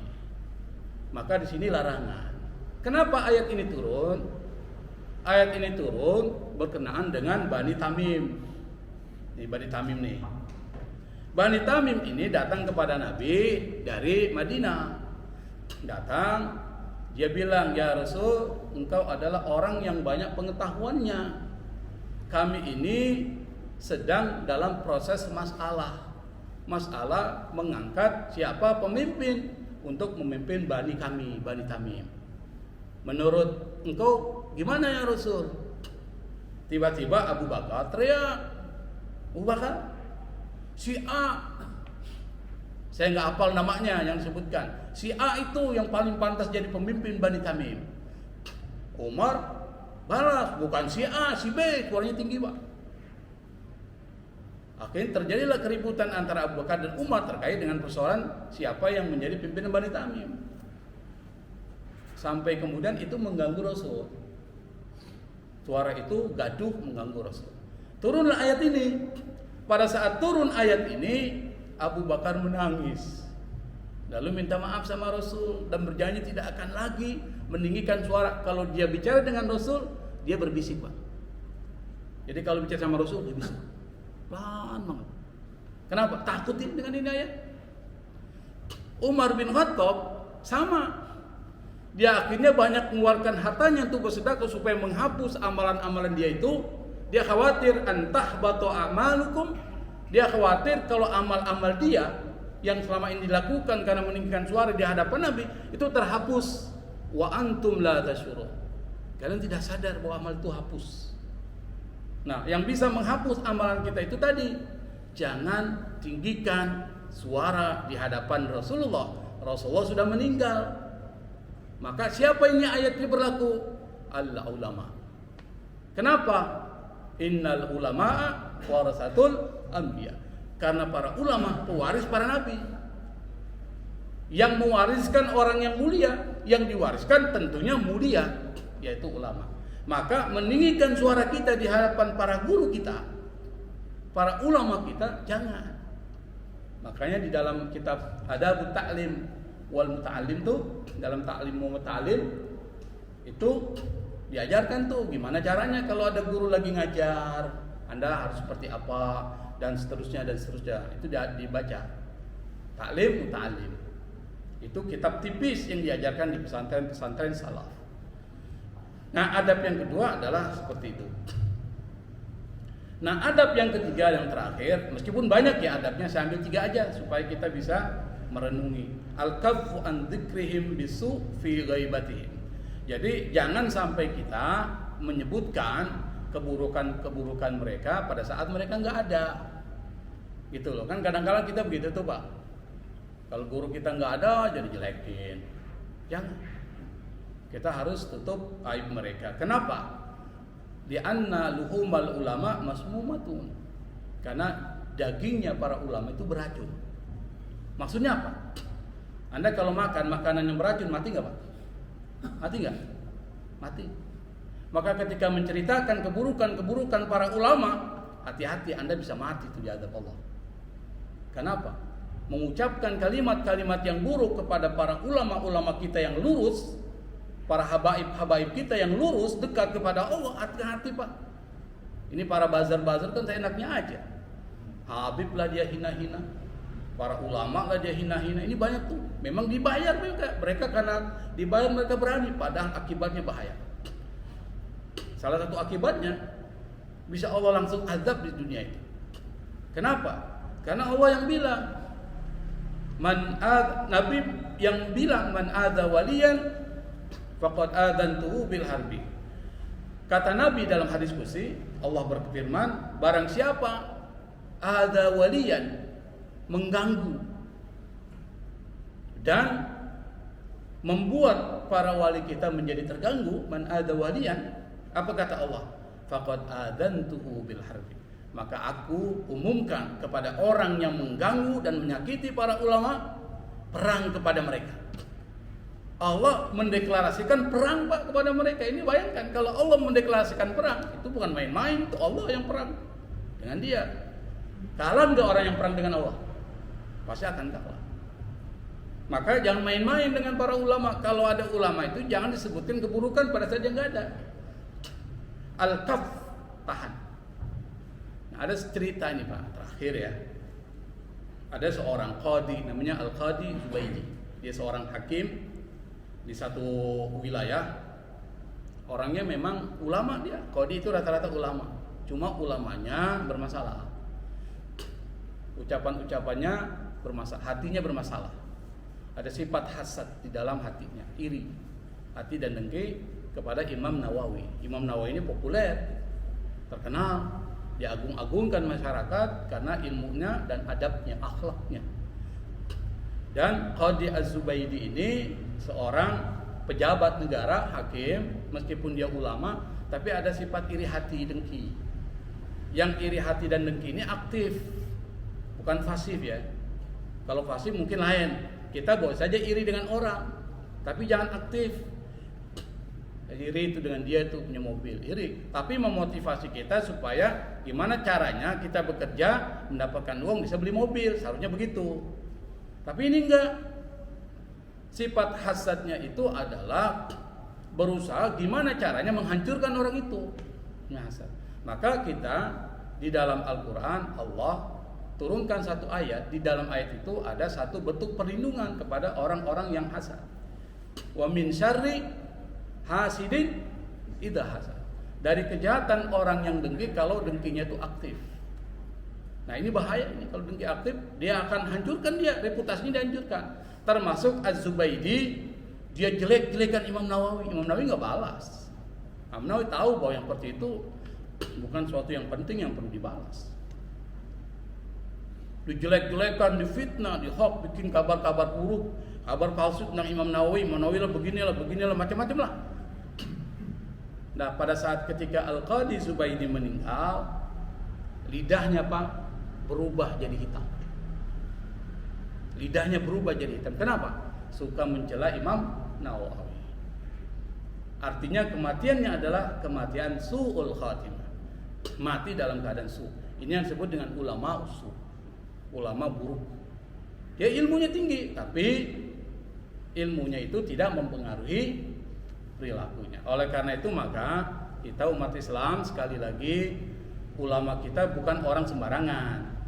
Maka di sini larangan. Kenapa ayat ini turun? Ayat ini turun berkenaan dengan Bani Tamim. Ini Bani Tamim nih. Bani Tamim ini datang kepada Nabi dari Madinah. Datang, dia bilang, ya Rasul, engkau adalah orang yang banyak pengetahuannya. Kami ini sedang dalam proses masalah mengangkat siapa pemimpin untuk memimpin Bani kami, Bani Tamim. Menurut engkau gimana ya Rasul? Tiba-tiba Abu Bakar teriak, Abu Bakar, si A, saya nggak hafal namanya yang disebutkan, si A itu yang paling pantas jadi pemimpin Bani Tamim. Umar balas, bukan si A, si B, suaranya tinggi Pak. Akhirnya terjadilah keributan antara Abu Bakar dan Umar terkait dengan persoalan siapa yang menjadi pimpinan Bani Tamim. Sampai kemudian itu mengganggu Rasul. Suara itu gaduh mengganggu Rasul. Turunlah ayat ini. Pada saat turun ayat ini, Abu Bakar menangis. Lalu minta maaf sama Rasul dan berjanji tidak akan lagi meninggikan suara. Kalau dia bicara dengan Rasul, dia berbisik Pak. Jadi kalau bicara sama Rasul, dia bisik. Pelan banget. Kenapa? Takutin dengan ini ayat. Umar bin Khattab sama. Dia akhirnya banyak mengeluarkan hartanya untuk bersedekah supaya menghapus amalan-amalan dia itu. Dia khawatir antah bato amalukum. Dia khawatir kalau amal-amal dia yang selama ini dilakukan karena meninggikan suara di hadapan Nabi itu terhapus. Wa antum la tasyurun. Kalian tidak sadar bahwa amal itu hapus. Nah, yang bisa menghapus amalan kita itu tadi, jangan tinggikan suara di hadapan Rasulullah. Rasulullah sudah meninggal. Maka siapa ini ayat ini berlaku? Al-ulama. Kenapa? Innal ulama'a warasatul anbiya. Karena para ulama pewaris para nabi. Yang mewariskan orang yang mulia, yang diwariskan tentunya mulia, yaitu ulama. Maka meninggikan suara kita di hadapan para guru kita, para ulama kita, jangan. Makanya di dalam kitab Adabut Ta'lim wal Muta'allim tuh, dalam Ta'lim wa Muta'allim itu diajarkan tuh gimana caranya kalau ada guru lagi ngajar, Anda harus seperti apa dan seterusnya dan seterusnya. Itu dibaca. Ta'lim Muta'allim. Itu kitab tipis yang diajarkan di pesantren-pesantren salaf. Nah, adab yang kedua adalah seperti itu. Nah, adab yang ketiga yang terakhir, meskipun banyak ya adabnya, saya ambil 3 aja supaya kita bisa merenungi. Al-kaffu an dzikrihim bisu fi ghaibatihim. Jadi jangan sampai kita menyebutkan keburukan-keburukan mereka pada saat mereka nggak ada. Gitu loh. Kan kadang-kadang kita begitu tuh, Pak. Kalau guru kita nggak ada jadi jelekin. Jangan. Kita harus tutup aib mereka. Kenapa? Di anna luhumal ulama masmumatun. Karena dagingnya para ulama itu beracun. Maksudnya apa? Anda kalau makan makanan yang beracun, mati nggak Pak? Mati nggak? Mati. Maka ketika menceritakan keburukan-keburukan para ulama, hati-hati Anda bisa mati itu di hadapan Allah. Kenapa? Mengucapkan kalimat-kalimat yang buruk kepada para ulama-ulama kita yang lurus, para habaib-habaib kita yang lurus dekat kepada Allah, hati-hati Pak. Ini para bazar-bazar kan seenaknya aja. Habib lah dia hina-hina, para ulama lah dia hina-hina. Ini banyak tuh. Memang dibayar mereka karena dibayar mereka berani, padahal akibatnya bahaya. Salah satu akibatnya bisa Allah langsung azab di dunia itu. Kenapa? Karena Allah yang bilang, Nabi yang bilang man adza waliyan faqad adantuhu bil harbi. Kata Nabi dalam hadis qudsi, Allah berfirman, barang siapa ada waliyan mengganggu dan membuat para wali kita menjadi terganggu, man ada waliyan, apa kata Allah? Faqad adantuhu bil harbi. Maka aku umumkan kepada orang yang mengganggu dan menyakiti para ulama, perang kepada mereka. Allah mendeklarasikan perang Pak kepada mereka. Ini bayangkan, kalau Allah mendeklarasikan perang, itu bukan main-main, itu Allah yang perang dengan dia. Kalah enggak orang yang perang dengan Allah? Pasti akan kalah. Maka jangan main-main dengan para ulama. Kalau ada ulama itu jangan disebutin keburukan pada saat yang enggak ada. Al-kaf, tahan. Nah, ada cerita ini Pak, terakhir ya. Ada seorang qadi namanya Al-Qadi Zubaidi. Dia seorang hakim di satu wilayah. Orangnya memang ulama dia. Qadi itu rata-rata ulama. Cuma ulamanya bermasalah. Ucapan-ucapannya bermasalah, hatinya bermasalah. Ada sifat hasad di dalam hatinya, iri, hati dan dengki kepada Imam Nawawi. Imam Nawawi ini populer, terkenal, diagung-agungkan masyarakat karena ilmunya dan adabnya, akhlaknya. Dan Qadi Az-Zubaidi ini seorang pejabat negara, hakim, meskipun dia ulama, tapi ada sifat iri hati, dengki. Yang iri hati dan dengki ini aktif, bukan pasif ya. Kalau pasif mungkin lain. Kita boleh saja iri dengan orang, tapi jangan aktif. Iri itu dengan dia itu punya mobil, iri. Tapi memotivasi kita supaya gimana caranya kita bekerja mendapatkan uang bisa beli mobil, seharusnya begitu. Tapi ini enggak. Sifat hasadnya itu adalah berusaha gimana caranya menghancurkan orang itu. Ini hasad. Maka kita di dalam Al-Quran Allah turunkan satu ayat, di dalam ayat itu ada satu bentuk perlindungan kepada orang-orang yang hasad. Wa min syarri hasidin idza hasad. Dari kejahatan orang yang dengki kalau dengkinya itu aktif. Nah, ini bahaya ini, kalau dengki aktif dia akan hancurkan, dia reputasinya dihancurkan. Termasuk Az-Zubaidi, dia jelek-jelekan Imam Nawawi. Imam Nawawi enggak balas. Imam Nawawi tahu bahwa yang seperti itu bukan suatu yang penting yang perlu dibalas. Dijelek-jelekan, difitnah, dihok, bikin kabar-kabar buruk, kabar palsu tentang Imam Nawawi. Imam Nawawi lah beginilah, macam-macam lah. Nah, pada saat ketika Al-Qadi Zubaidi meninggal, lidahnya Pak berubah jadi hitam. Lidahnya berubah jadi hitam. Kenapa? Suka mencela Imam Nawawi. Artinya kematiannya adalah kematian su'ul khatimah. Mati dalam keadaan su'. Ini yang disebut dengan ulama usul. Ulama buruk. Dia ilmunya tinggi, tapi ilmunya itu tidak mempengaruhi perilakunya. Oleh karena itu maka kita umat Islam sekali lagi, ulama kita bukan orang sembarangan.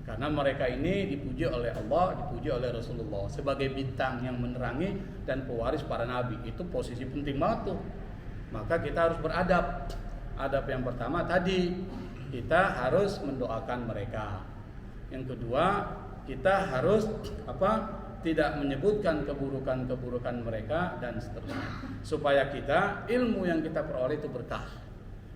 Karena mereka ini dipuji oleh Allah, dipuji oleh Rasulullah sebagai bintang yang menerangi dan pewaris para nabi. Itu posisi penting banget tuh. Maka kita harus beradab. Adab yang pertama tadi, kita harus mendoakan mereka. Yang kedua, kita harus tidak menyebutkan keburukan-keburukan mereka dan seterusnya. Supaya kita ilmu yang kita peroleh itu berkah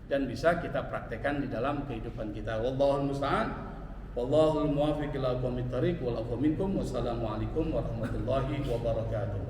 dan bisa kita praktekkan di dalam kehidupan kita. Wallahul musta'an. Wallahul muwaffiq ila aqwamit thariq wal afwa minkum. Wassalamualaikum warahmatullahi wabarakatuh.